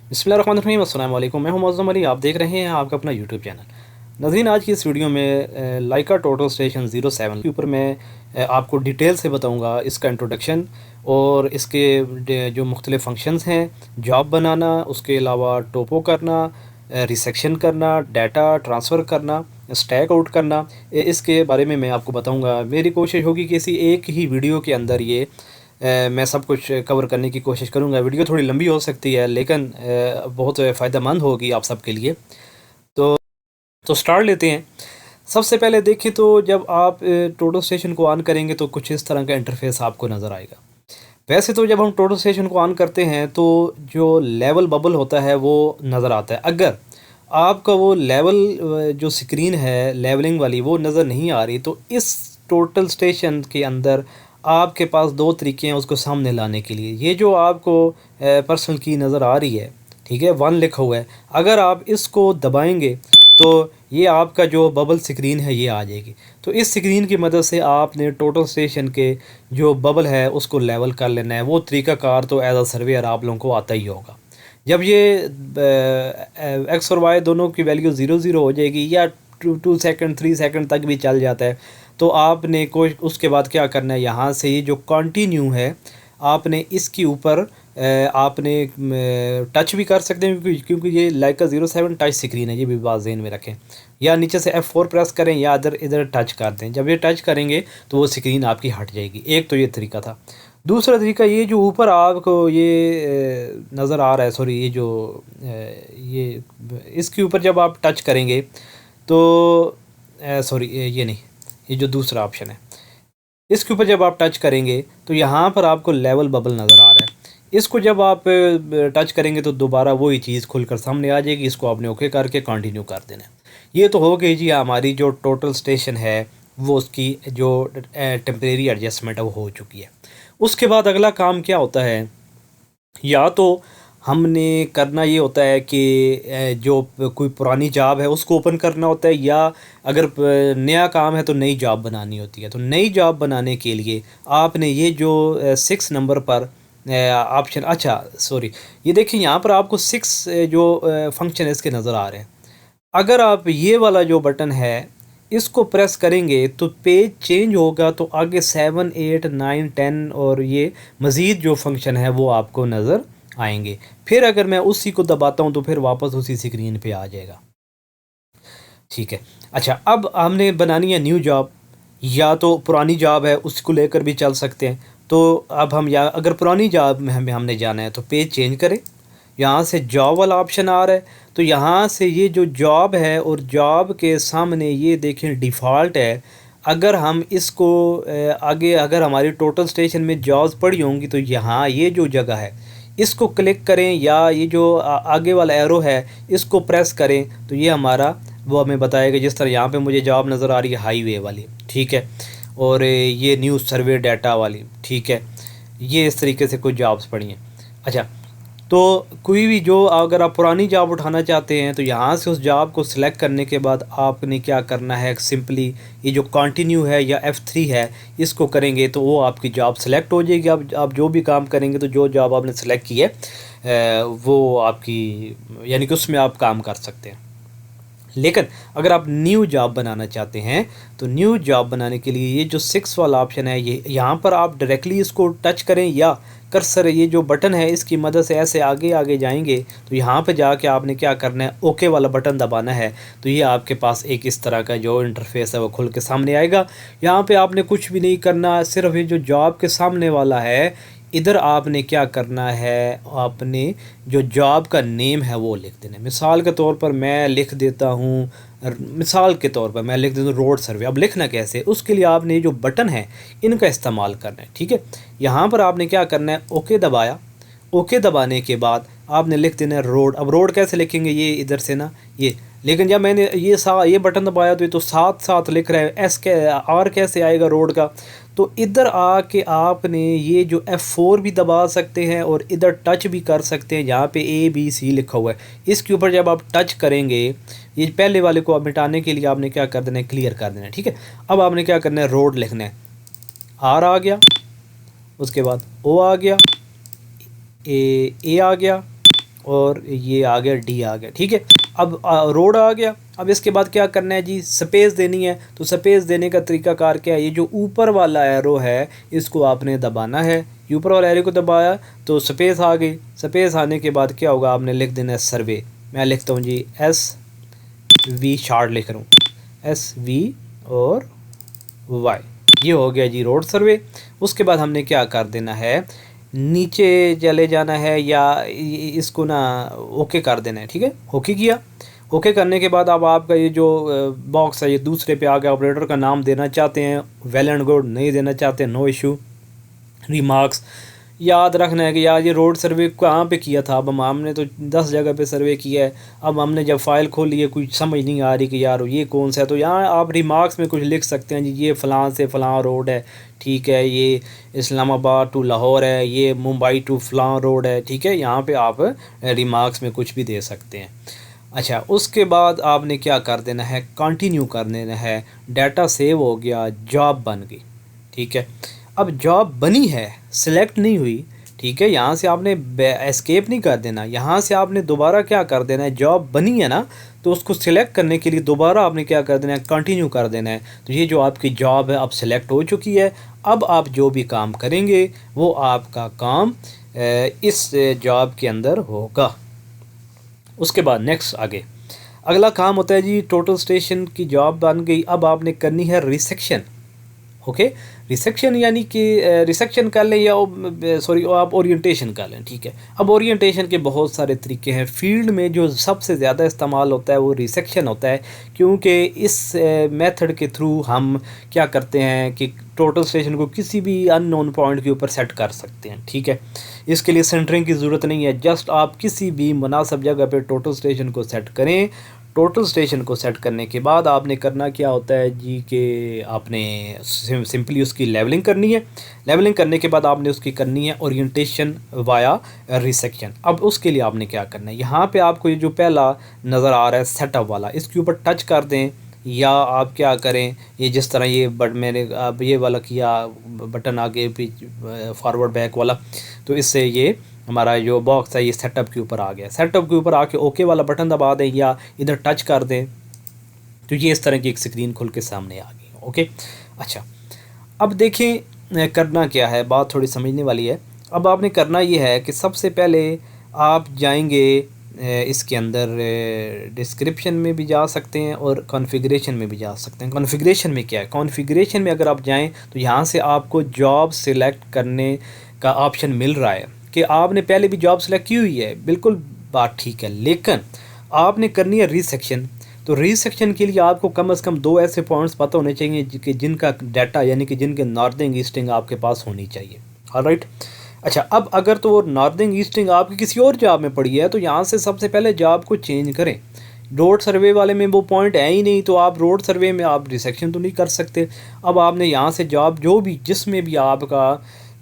बिस्मिल्लाहिर्रहमानिर्रहीम, अस्सलाम वालेकुम। मैं हूं मौज़म अली, आप देख रहे हैं आपका अपना यूट्यूब चैनल। नाज़रीन, आज की इस वीडियो में लाइका टोटल स्टेशन 07 के ऊपर मैं आपको डिटेल से बताऊंगा इसका इंट्रोडक्शन और इसके जो मुख्तलिफ़ फंक्शंस हैं, जॉब बनाना, उसके अलावा टोपो करना, रिसेक्शन करना, डाटा ट्रांसफ़र करना, स्टैक आउट करना, इसके बारे में मैं आपको बताऊंगा। मेरी कोशिश होगी कि इसी एक ही वीडियो के अंदर मैं सब कुछ कवर करने की कोशिश करूँगा। वीडियो थोड़ी लंबी हो सकती है लेकिन बहुत फ़ायदेमंद होगी आप सब के लिए। तो स्टार्ट लेते हैं। सबसे पहले देखें तो जब आप टोटल स्टेशन को ऑन करेंगे तो कुछ इस तरह का इंटरफेस आपको नज़र आएगा। वैसे तो जब हम टोटल स्टेशन को ऑन करते हैं तो जो लेवल बबल होता है वो नज़र आता है। अगर आपका वो लेवल जो स्क्रीन है लेवलिंग वाली वो नज़र नहीं आ रही तो इस टोटल स्टेशन के अंदर आपके पास दो तरीके हैं उसको सामने लाने के लिए। ये जो आपको पर्सनल की नज़र आ रही है, ठीक है, 1 लिखा हुआ है, अगर आप इसको दबाएंगे तो ये आपका जो बबल स्क्रीन है ये आ जाएगी। तो इस स्क्रीन की मदद से आपने टोटल स्टेशन के जो बबल है उसको लेवल कर लेना है। वो तरीक़ाकार तो एज अ सर्वेयर आप लोगों को आता ही होगा। जब ये एक्स और वाई दोनों की वैल्यू 0 0 हो जाएगी या 2 2 सेकंड 3 सेकंड तक भी चल जाता है तो आपने कोई उसके बाद क्या करना है, यहाँ से ये जो कंटिन्यू है आपने इसके ऊपर आपने टच भी कर सकते हैं क्योंकि ये लाइका 07 टच स्क्रीन है, ये भी बात ज़हन में रखें। या नीचे से F4 प्रेस करें या इधर इधर टच कर दें। जब ये टच करेंगे तो वो स्क्रीन आपकी हट जाएगी। एक तो ये तरीका था। दूसरा तरीका ये जो ऊपर आपको ये नज़र आ रहा है, सॉरी, ये जो ये इसके ऊपर जब आप टच करेंगे तो सॉरी ये नहीं, ये जो दूसरा ऑप्शन है इसके ऊपर जब आप टच करेंगे तो यहाँ पर आपको लेवल बबल नज़र आ रहा है। इसको जब आप टच करेंगे तो दोबारा वही चीज़ खुलकर सामने आ जाएगी। इसको आपने ओके करके कंटिन्यू कर देना है। ये तो हो गई जी हमारी जो टोटल स्टेशन है वो उसकी जो टेम्परेरी एडजस्टमेंट है वो हो चुकी है। उसके बाद अगला काम क्या होता है, या तो हमने करना ये होता है कि जो कोई पुरानी जॉब है उसको ओपन करना होता है, या अगर नया काम है तो नई जॉब बनानी होती है। तो नई जॉब बनाने के लिए आपने ये जो 6 नंबर पर ऑप्शन, अच्छा सॉरी, ये देखिए यहाँ पर आपको 6 जो फंक्शन है इसके नज़र आ रहे हैं। अगर आप ये वाला जो बटन है इसको प्रेस करेंगे तो पेज चेंज होगा, तो आगे 7 8 9 10 और ये मज़ीद जो फंक्शन है वो आपको नज़र आएंगे। फिर अगर मैं उसी को दबाता हूँ तो फिर वापस उसी स्क्रीन पे आ जाएगा। ठीक है। अच्छा, अब हमने बनानी है न्यू जॉब, या तो पुरानी जॉब है उसको लेकर भी चल सकते हैं। तो अब हम, या अगर पुरानी जॉब में हमने जाना है तो पेज चेंज करें। यहाँ से जॉब वाला ऑप्शन आ रहा है तो यहाँ से ये जो जॉब है और जॉब के सामने ये देखें डिफ़ॉल्ट है। अगर हम इसको आगे अगर हमारी टोटल स्टेशन में जॉब्स पड़ी होंगी तो यहाँ ये जो जगह है इसको क्लिक करें, या ये जो आगे वाला एरो है इसको प्रेस करें तो ये हमारा वो हमें बताएगा। जिस तरह यहाँ पे मुझे जॉब नज़र आ रही है हाईवे वाली, ठीक है, और ये न्यू सर्वे डाटा वाली, ठीक है, ये इस तरीके से कुछ जॉब्स पड़ी हैं। अच्छा, तो कोई भी जो अगर आप पुरानी जॉब उठाना चाहते हैं तो यहाँ से उस जॉब को सिलेक्ट करने के बाद आपने क्या करना है, सिंपली ये जो कंटिन्यू है या F3 है इसको करेंगे तो वो आपकी जॉब सिलेक्ट हो जाएगी। आप जो भी काम करेंगे तो जो जॉब आपने सेलेक्ट की है वो आपकी, यानी कि उसमें आप काम कर सकते हैं। लेकिन अगर आप न्यू जॉब बनाना चाहते हैं तो न्यू जॉब बनाने के लिए ये जो 6 वाला ऑप्शन है ये यहाँ पर आप डायरेक्टली इसको टच करें, या कर्सर ये जो बटन है इसकी मदद से ऐसे आगे आगे जाएंगे तो यहाँ पे जाके आपने क्या करना है, ओके वाला बटन दबाना है। तो ये आपके पास एक इस तरह का जो इंटरफेस है वो खुल के सामने आएगा। यहाँ पे आपने कुछ भी नहीं करना, सिर्फ ये जो जॉब के सामने वाला है इधर आपने क्या करना है, आपने जो जॉब का नेम है वो लिख देना है। मिसाल के तौर पर मैं लिख देता हूँ, रोड सर्वे। अब लिखना कैसे, उसके लिए आपने जो बटन है इनका इस्तेमाल करना है। ठीक है, यहाँ पर आपने क्या करना है, ओके दबाया। ओके दबाने के बाद आपने लिख देना है रोड। अब रोड कैसे लिखेंगे, ये इधर से ना ये, लेकिन जब मैंने ये बटन दबाया तो ये तो साथ साथ लिख रहा है, एस के आर कैसे आएगा रोड का। तो इधर आके आपने ये जो F4 भी दबा सकते हैं और इधर टच भी कर सकते हैं जहाँ पे ABC लिखा हुआ है। इसके ऊपर जब आप टच करेंगे, ये पहले वाले को आप मिटाने के लिए आपने क्या कर देना है, क्लियर कर देना है। ठीक है, अब आपने क्या करना है, रोड लिखना है, R आ गया, उसके बाद O आ गया, ए आ गया, और ये आ गया डी आ गया, ठीक है। अब रोड आ गया। अब इसके बाद क्या करना है जी, स्पेस देनी है। तो स्पेस देने का तरीकाकार क्या है, ये जो ऊपर वाला एरो है इसको आपने दबाना है। ऊपर वाला एरो को दबाया तो स्पेस आ गई। स्पेस आने के बाद क्या होगा, आपने लिख देना है सर्वे। मैं लिखता हूँ जी SV शार्ट लिख रहा हूँ, SV और Y, ये हो गया जी रोड सर्वे। उसके बाद हमने क्या कर देना है, नीचे चले जाना है या इसको ना ओके कर देना है, ठीक है। ओके किया। ओके करने के बाद अब आपका ये जो बॉक्स है ये दूसरे पे आ गया। ऑपरेटर का नाम देना चाहते हैं वेल एंड गुड, नहीं देना चाहते नो इशू। रिमार्क्स याद रखना है कि यार ये रोड सर्वे कहाँ पे किया था। अब हमने तो 10 जगह पे सर्वे किया है। अब हमने जब फ़ाइल खोली है कुछ समझ नहीं आ रही कि यार ये कौन सा है, तो यहाँ आप रिमार्क्स में कुछ लिख सकते हैं जी, ये फ़लाँ से फ़लाँ रोड है, ठीक है। ये इस्लामाबाद टू लाहौर है, ये मुंबई टू फ़लाँ रोड है, ठीक है। यहाँ पे आप रिमार्क्स में कुछ भी दे सकते हैं। अच्छा, उसके बाद आपने क्या कर देना है, कंटिन्यू कर देना है। डाटा सेव हो गया, जॉब बन गई, ठीक है। अब जॉब बनी है, सिलेक्ट नहीं हुई, ठीक है। यहाँ से आपने एस्केप नहीं कर देना, यहाँ से आपने दोबारा क्या कर देना है, जॉब बनी है ना, तो उसको सिलेक्ट करने के लिए दोबारा आपने क्या कर देना है, कंटिन्यू कर देना है। तो ये जो आपकी जॉब है अब सिलेक्ट हो चुकी है। अब आप जो भी काम करेंगे वो आपका काम इस जॉब के अंदर होगा। उसके बाद नेक्स्ट आगे अगला काम होता है जी, टोटल स्टेशन की जॉब बन गई। अब आपने करनी है रिसेक्शन, ओके। रिसेक्शन यानी कि रिसेक्शन कर लें या सॉरी आप ओरिएंटेशन कर लें, ठीक है। अब ओरिएंटेशन के बहुत सारे तरीके हैं। फील्ड में जो सबसे ज़्यादा इस्तेमाल होता है वो रिसेक्शन होता है, क्योंकि इस मेथड के थ्रू हम क्या करते हैं कि टोटल स्टेशन को किसी भी अननोन पॉइंट के ऊपर सेट कर सकते हैं, ठीक है। इसके लिए सेंटरिंग की ज़रूरत नहीं है, जस्ट आप किसी भी मुनासिब जगह पे टोटल स्टेशन को सेट करें। टोटल स्टेशन को सेट करने के बाद आपने करना क्या होता है जी, कि आपने सिंपली उसकी लेवलिंग करनी है। लेवलिंग करने के बाद आपने उसकी करनी है ओरिएंटेशन वाया रिसेक्शन। अब उसके लिए आपने क्या करना है, यहाँ पे आपको ये जो पहला नज़र आ रहा है सेटअप वाला, इसके ऊपर टच कर दें, या आप क्या करें, ये जिस तरह ये मैंने अब ये वाला किया बटन आगे पीछे फॉरवर्ड बैक वाला, तो इससे ये हमारा जो बॉक्स है ये सेटअप के ऊपर आ गया। सेटअप के ऊपर आके ओके वाला बटन दबा दें या इधर टच कर दें, तो ये इस तरह की एक स्क्रीन खुल के सामने आ गई, ओके। अच्छा, अब देखें करना क्या है, बात थोड़ी समझने वाली है। अब आपने करना ये है कि सबसे पहले आप जाएंगे इसके अंदर डिस्क्रिप्शन में भी जा सकते हैं और कॉन्फ़िगरेशन में भी जा सकते हैं। कॉन्फ़िगरेशन में क्या है, कॉन्फ़िगरेशन में अगर आप जाएं तो यहाँ से आपको जॉब सिलेक्ट करने का ऑप्शन मिल रहा है कि आपने पहले भी जॉब सेलेक्ट की हुई है, बिल्कुल बात ठीक है, लेकिन आपने करनी है रीसेक्शन। तो रीसेक्शन के लिए आपको कम से कम 2 ऐसे पॉइंट्स पता होने चाहिए कि जिनका डाटा यानी कि जिनके नॉर्दर्न ईस्टिंग आपके पास होनी चाहिए, ऑलराइट। अच्छा, अब अगर तो नॉर्दर्न ईस्टिंग आपकी किसी और जॉब में पड़ी है तो यहाँ से सबसे पहले जॉब को चेंज करें। रोड सर्वे वाले में वो पॉइंट है ही नहीं, तो आप रोड सर्वे में आप रिसेक्शन तो नहीं कर सकते। अब आपने यहाँ से जॉब जो भी जिसमें भी आपका,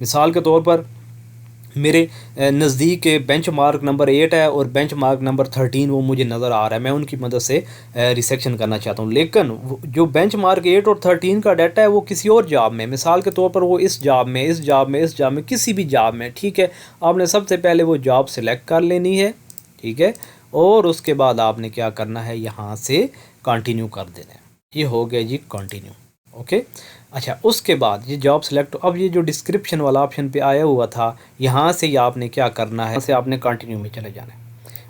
मिसाल के तौर पर मेरे नज़दीक बेंच मार्क नंबर 8 है और बेंच मार्क नंबर 13 वो मुझे नज़र आ रहा है, मैं उनकी मदद से रिसेक्शन करना चाहता हूँ। लेकिन जो बेंच मार्क 8 और 13 का डाटा है वो किसी और जॉब में, मिसाल के तौर पर वो इस जॉब में, इस जॉब में, इस जॉब में, किसी भी जॉब में, ठीक है। आपने सबसे पहले वो जॉब सेलेक्ट कर लेनी है, ठीक है। और उसके बाद आपने क्या करना है, यहाँ से कंटिन्यू कर देना है। ये हो गया जी कंटिन्यू, ओके। अच्छा, उसके बाद ये जॉब सेलेक्ट, अब ये जो डिस्क्रिप्शन वाला ऑप्शन पे आया हुआ था, यहाँ से ही आपने क्या करना है, यहाँ से आपने कंटिन्यू में चले जाना है।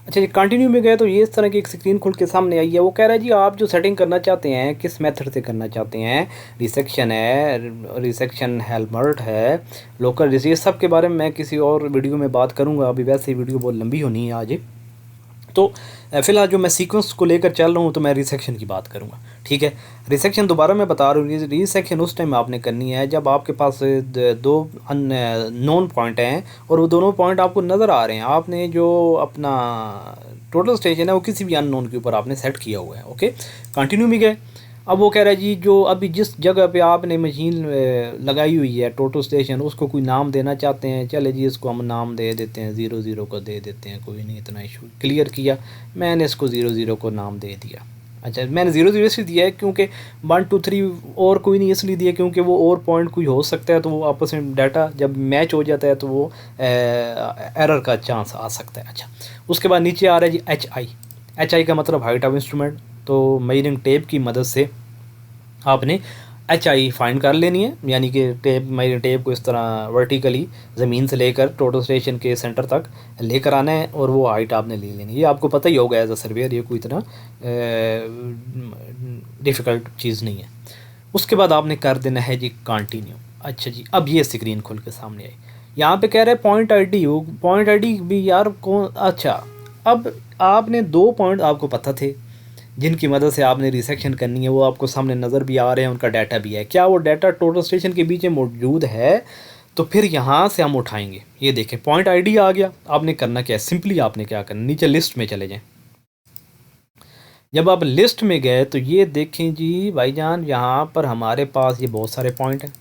अच्छा जी, कंटिन्यू में गए तो ये इस तरह की एक स्क्रीन खुल के सामने आई है। वो कह रहा है जी आप जो सेटिंग करना चाहते हैं किस मेथड से करना चाहते हैं, रिसेक्शन है, रिसेक्शन हेलमर्ट है, लोकल डिसीज, ये सब के बारे में मैं किसी और वीडियो में बात करूँगा। अभी वैसे ही वीडियो बहुत लंबी होनी है आज। तो फ़िलहाल जो मैं सीक्वेंस को लेकर चल रहा हूँ तो मैं रिसेक्शन की बात करूँगा, ठीक है। रिसेक्शन दोबारा मैं बता रहा हूँ, रिसेक्शन उस टाइम आपने करनी है जब आपके पास 2 नॉन पॉइंट हैं और वो दोनों पॉइंट आपको नज़र आ रहे हैं। आपने जो अपना टोटल स्टेशन है वो किसी भी अननोन के ऊपर आपने सेट किया हुआ है, ओके। कंटिन्यू में गए। अब वो कह रहा है जी जो अभी जिस जगह पे आपने मशीन लगाई हुई है टोटल स्टेशन, उसको कोई नाम देना चाहते हैं, चले जी इसको हम नाम दे देते हैं 00 को दे देते हैं, कोई नहीं, इतना इशू क्लियर किया, मैंने इसको 00 को नाम दे दिया, अच्छा, मैंने 0 0 इसलिए दिया है क्योंकि 1 2 3 और कोई नहीं इसलिए दिया क्योंकि वो और पॉइंट कोई हो सकता है, तो वो आपस में डाटा जब मैच हो जाता है तो वो एरर का चांस आ सकता है। अच्छा, उसके बाद नीचे आ रहा है जी एच आई का मतलब हाइट ऑफ इंस्ट्रूमेंट। तो मेजरिंग टेप की मदद से आपने एच आई फाइंड कर लेनी है, यानी कि टेप को इस तरह वर्टिकली ज़मीन से लेकर टोटल स्टेशन के सेंटर तक लेकर आना है और वो हाइट आपने ले लेनी है। ये आपको पता ही होगा एज अ सर्वेयर, ये कोई इतना डिफ़िकल्ट चीज़ नहीं है। उसके बाद आपने कर देना है जी कंटिन्यू। अच्छा जी, अब ये स्क्रीन खुल के सामने आई, यहाँ पे कह रहे हैं पॉइंट आई डी भी यार कौन। अच्छा, अब आपने 2 पॉइंट आपको पता थे जिनकी मदद से आपने रिसेक्शन करनी है, वो आपको सामने नज़र भी आ रहे हैं, उनका डाटा भी है। क्या वो डाटा टोटल स्टेशन के बीच में मौजूद है? तो फिर यहाँ से हम उठाएंगे। ये देखें पॉइंट आईडी आ गया। आपने करना क्या है, सिंपली आपने क्या करना, नीचे लिस्ट में चले जाएं। जब आप लिस्ट में गए तो ये देखें जी भाईजान, यहाँ पर हमारे पास ये बहुत सारे पॉइंट हैं।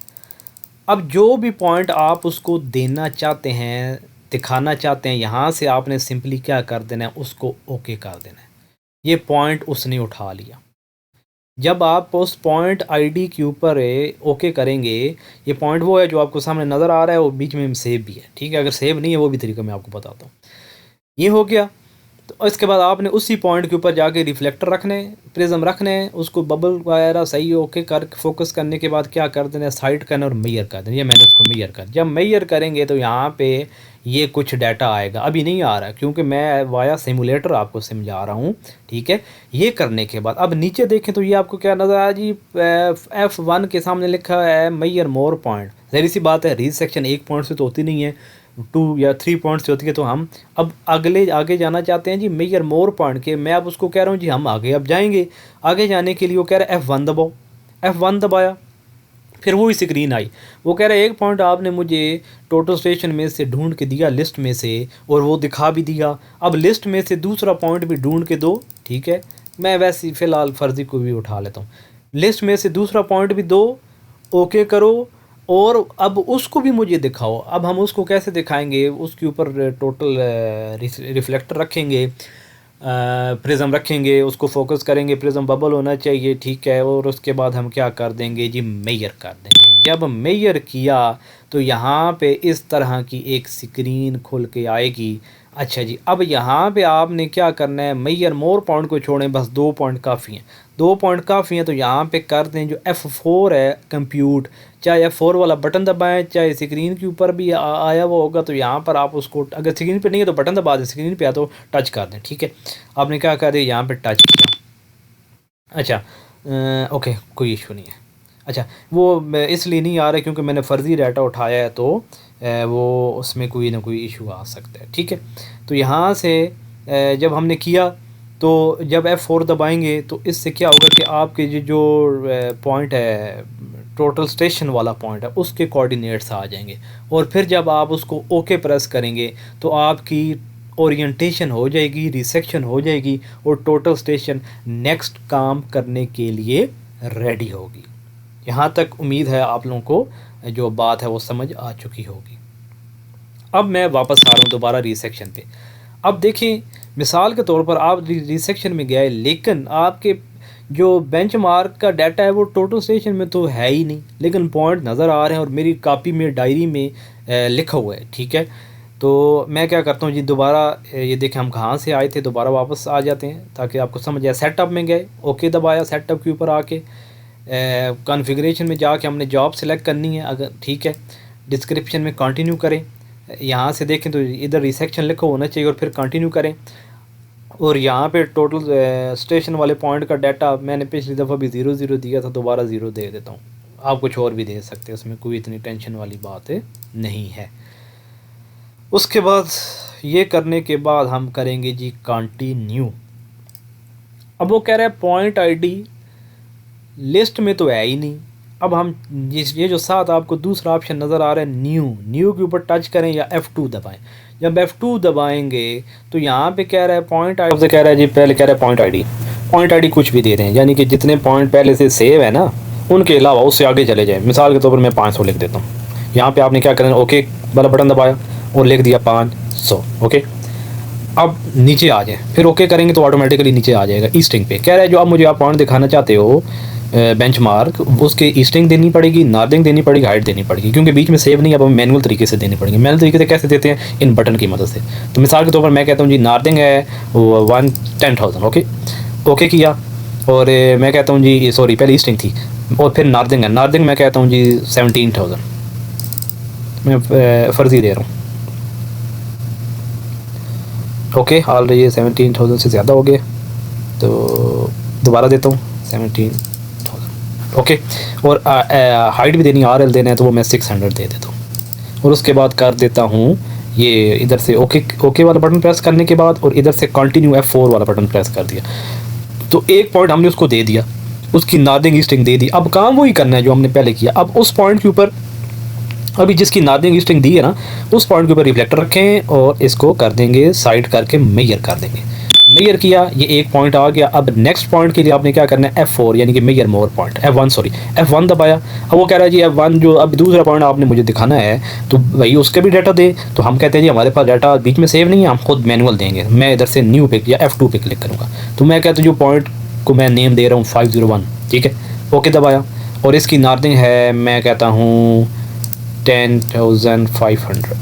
अब जो भी पॉइंट आप उसको देना चाहते हैं, दिखाना चाहते हैं, यहाँ से आपने सिंपली क्या कर देना है, उसको ओके कर देना है। ये पॉइंट उसने उठा लिया। जब आप उस पॉइंट आईडी के ऊपर ओके करेंगे, ये पॉइंट वो है जो आपको सामने नज़र आ रहा है, वो बीच में सेव भी है, ठीक है। अगर सेव नहीं है वो भी तरीका मैं आपको बताता हूँ। ये हो गया। तो इसके बाद आपने उसी पॉइंट के ऊपर जाके रिफ्लेक्टर रखने, प्रिज्म रखने, उसको बबल वगैरह सही ओके कर फोकस करने के बाद क्या कर देना है, साइड करना और मेजर कर देना। ये मैंने उसको मेजर कर, जब मेजर करेंगे तो यहाँ पे ये कुछ डाटा आएगा। अभी नहीं आ रहा क्योंकि मैं वाया सिमुलेटर आपको समझा रहा हूँ, ठीक है। ये करने के बाद अब नीचे देखें तो ये आपको क्या नज़र आया जी, F1 के सामने लिखा है मेजर मोर पॉइंट। ज़ाहिर सी बात है, रीड सेक्शन 1 पॉइंट से तो होती नहीं है, 2 या 3 पॉइंट से होती है। तो हम अब आगे जाना चाहते हैं जी मेजर मोर पॉइंट के। मैं अब उसको कह रहा हूँ जी हम आगे अब जाएंगे। आगे जाने के लिए वो कह रहा है F1 दबाओ। F1 दबाया, फिर वही स्क्रीन आई। वो कह रहा है एक पॉइंट आपने मुझे टोटल स्टेशन में से ढूंढ के दिया, लिस्ट में से, और वो दिखा भी दिया। अब लिस्ट में से दूसरा पॉइंट भी ढूंढ के दो, ठीक है। मैं वैसे ही फ़िलहाल फर्जी को भी उठा लेता हूँ। लिस्ट में से दूसरा पॉइंट भी दो, ओके करो, और अब उसको भी मुझे दिखाओ। अब हम उसको कैसे दिखाएंगे, उसके ऊपर टोटल रिफ्लेक्टर रखेंगे, प्रिज्म रखेंगे, उसको फोकस करेंगे, प्रिज्म बबल होना चाहिए, ठीक है। और उसके बाद हम क्या कर देंगे जी, मेजर कर देंगे। जब मेजर किया तो यहाँ पे इस तरह की एक स्क्रीन खुल के आएगी। अच्छा जी, अब यहाँ पे आपने क्या करना है, मेजर मोर पॉइंट को छोड़ें, बस 2 पॉइंट काफ़ी हैं, 2 पॉइंट काफ़ी हैं। तो यहाँ पे कर दें जो F4 है कंप्यूट, चाहे F4 वाला बटन दबाएं, चाहे स्क्रीन के ऊपर भी आया हुआ होगा तो यहाँ पर आप उसको, अगर स्क्रीन पे नहीं है तो बटन दबा दें, स्क्रीन पे आया तो टच कर दें, ठीक है। आपने क्या कर दिया, यहाँ पे टच किया। अच्छा, ओके, कोई इशू नहीं है। अच्छा, वो इसलिए नहीं आ रहा है क्योंकि मैंने फ़र्ज़ी डाटा उठाया है, तो वो उसमें कोई ना कोई इशू आ सकता है, ठीक है। तो यहाँ से जब हमने किया तो जब F4 दबाएंगे तो इससे क्या होगा कि आपके जो पॉइंट है, टोटल स्टेशन वाला पॉइंट है, उसके कोऑर्डिनेट्स आ जाएंगे। और फिर जब आप उसको ओके प्रेस करेंगे तो आपकी ओरिएंटेशन हो जाएगी, रिसेक्शन हो जाएगी, और टोटल स्टेशन नेक्स्ट काम करने के लिए रेडी होगी। यहाँ तक उम्मीद है आप लोगों को जो बात है वो समझ आ चुकी होगी। अब मैं वापस आ रहा हूँ दोबारा रिसेक्शन पे। अब देखें, मिसाल के तौर पर आप रिसेक्शन में गए, लेकिन आपके जो बेंचमार्क का डाटा है वो टोटल स्टेशन में तो है ही नहीं, लेकिन पॉइंट नज़र आ रहे हैं और मेरी कापी में, डायरी में लिखा हुआ है, ठीक है। तो मैं क्या करता हूँ जी, दोबारा ये देखें हम कहाँ से आए थे, दोबारा वापस आ जाते हैं ताकि आपको समझ आए। सेटअप में गए, ओके दबाया, सेटअप के ऊपर आके कॉन्फ़िगरेशन में जाके हमने जॉब सेलेक्ट करनी है, अगर ठीक है। डिस्क्रिप्शन में कंटिन्यू करें, यहाँ से देखें तो इधर रिसेक्शन लिखा होना चाहिए, और फिर कंटिन्यू करें। और यहाँ पे टोटल स्टेशन वाले पॉइंट का डाटा मैंने पिछली दफ़ा भी 0 0 दिया था, दोबारा 0 दे देता हूँ। आप कुछ और भी दे सकते हैं, उसमें कोई इतनी टेंशन वाली बात नहीं है। उसके बाद ये करने के बाद हम करेंगे जी कंटिन्यू। अब वो कह रहा है पॉइंट आईडी लिस्ट में तो है ही नहीं। अब हम ये जो साथ आपको दूसरा ऑप्शन नज़र आ रहा है न्यू के ऊपर टच करें या F2 दबाएं। जब F2 दबाएंगे तो यहाँ पे कह रहा है पॉइंट आईडी से, कह रहा है जी, पहले कह रहा है पॉइंट आईडी कुछ भी दे रहे हैं, यानी कि जितने पॉइंट पहले से सेव है ना, उनके अलावा उससे आगे चले जाए। मिसाल के तौर पर मैं 500 लिख देता हूँ। यहाँ पे आपने क्या करना है, ओके वाला बटन दबाया और लिख दिया 500, ओके। अब नीचे आ जाए, फिर ओके करेंगे तो ऑटोमेटिकली नीचे आ जाएगा ईस्टिंग पे। कह रहा है जो अब मुझे आप पॉइंट दिखाना चाहते हो बेंचमार्क, उसके ईस्टिंग देनी पड़ेगी, नार्दिंग देनी पड़ेगी, हाइट देनी पड़ेगी, क्योंकि बीच में सेव नहीं है। अब हमें मैनुअल तरीके से देनी पड़ेगी। मैनुअल तरीके से कैसे देते हैं? इन बटन की मदद से। तो मिसाल के तौर पर मैं कहता हूँ जी नार्दिंग है 10,000, ओके ओके किया। और मैं कहता हूँ जी सॉरी पहले ईस्टिंग थी और फिर नार्दिंग है, नार्दिंग मैं कहता हूँ जी 17,000, मैं फ़र्ज़ी दे रहा हूँ। ओके ऑलरेडी ये 17,000 से ज़्यादा हो गया, तो दोबारा देता हूँ 17,000, ओके। और हाइट भी देनी, RL देना है, तो वो मैं 600 दे देता हूँ। और उसके बाद कर देता हूँ ये इधर से ओके वाला बटन प्रेस करने के बाद, और इधर से कंटिन्यू F4 वाला बटन प्रेस कर दिया। तो एक पॉइंट हमने उसको दे दिया, उसकी नार्दिंग ईस्टिंग दे दी। अब काम वही करना है जो हमने पहले किया। अब उस पॉइंट के ऊपर, अभी जिसकी नार्दिंग ईस्टिंग दी है ना, उस पॉइंट के ऊपर रिफ्लेक्टर रखें और इसको कर देंगे साइड करके मेजर कर देंगे। मेजर किया, ये एक पॉइंट आ गया। अब नेक्स्ट पॉइंट के लिए आपने क्या करना है? F4 यानी कि मेजर मोर पॉइंट, F1 दबाया। अब वो कह रहा है जी F1 जो अब दूसरा पॉइंट आपने मुझे दिखाना है, तो भाई उसके भी डाटा दे। तो हम कहते हैं जी हमारे पास डाटा बीच में सेव नहीं है, हम खुद मैनुअल देंगे। मैं इधर से न्यू पे या F2 पे क्लिक करूँगा। तो मैं कहता हूँ जो पॉइंट को मैं नेम दे रहा हूँ 501, ठीक है, ओके दबाया। और इसकी नार्दिंग है मैं कहता हूँ 10,500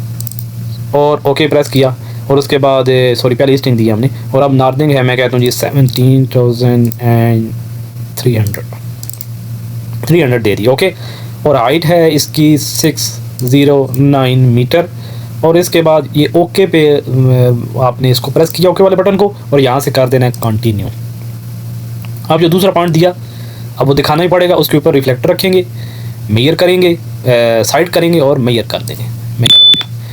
और ओके प्रेस किया। और उसके बाद सॉरी पहले ईस्टिंग दी हमने, और अब नार्दिंग है मैं कहता हूँ जी 17,300 दे दी, ओके। और हाइट है इसकी 609 मीटर। और इसके बाद ये ओके पे आपने इसको प्रेस किया, ओके वाले बटन को, और यहाँ से कर देना है कंटिन्यू। अब जो दूसरा पॉइंट दिया अब वो दिखाना ही पड़ेगा। उसके ऊपर रिफ्लेक्टर रखेंगे, मेजर करेंगे, साइड करेंगे और मेजर कर देंगे। मेजर हो गया।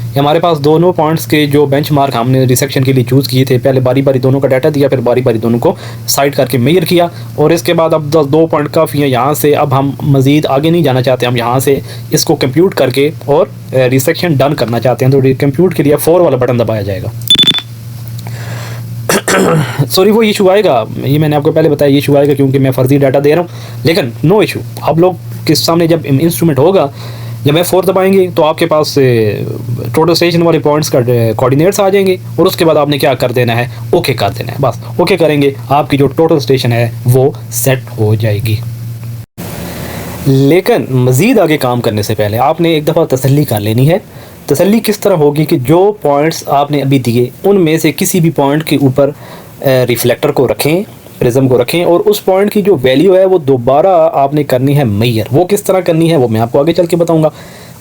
ये हमारे पास दोनों पॉइंट्स के जो बेंचमार्क हमने रिसेक्शन के लिए चूज़ किए थे, पहले बारी बारी दोनों का डाटा दिया, फिर बारी बारी दोनों को साइड करके मेजर किया। और इसके बाद अब 2 पॉइंट काफ़ी हैं। यहाँ से अब हम मज़ीद आगे नहीं जाना चाहते, हम यहाँ से इसको कंप्यूट करके और रिसेक्शन डन करना चाहते हैं। तो कंप्यूट के लिए 4 वाला बटन दबाया जाएगा। सॉरी वो इशू आएगा, ये मैंने आपको पहले बताया, इशू आएगा क्योंकि मैं फ़र्जी डाटा दे रहा हूँ, लेकिन नो इशू। आप लोग के सामने जब इंस्ट्रूमेंट होगा, जब F4 दबाएंगे तो आपके पास टोटल स्टेशन वाले पॉइंट्स का कोऑर्डिनेट्स आ जाएंगे। और उसके बाद आपने क्या कर देना है? ओके कर देना है। बस ओके करेंगे, आपकी जो टोटल स्टेशन है वो सेट हो जाएगी। लेकिन मज़ीद आगे काम करने से पहले आपने एक दफ़ा तसल्ली कर लेनी है। तसल्ली किस तरह होगी कि जो पॉइंट्स आपने अभी दिए उनमें से किसी भी पॉइंट के ऊपर रिफ्लेक्टर को रखें, प्रिज्म को रखें, और उस पॉइंट की जो वैल्यू है वो दोबारा आपने करनी है मेजर। वो किस तरह करनी है वो मैं आपको आगे चल के बताऊंगा।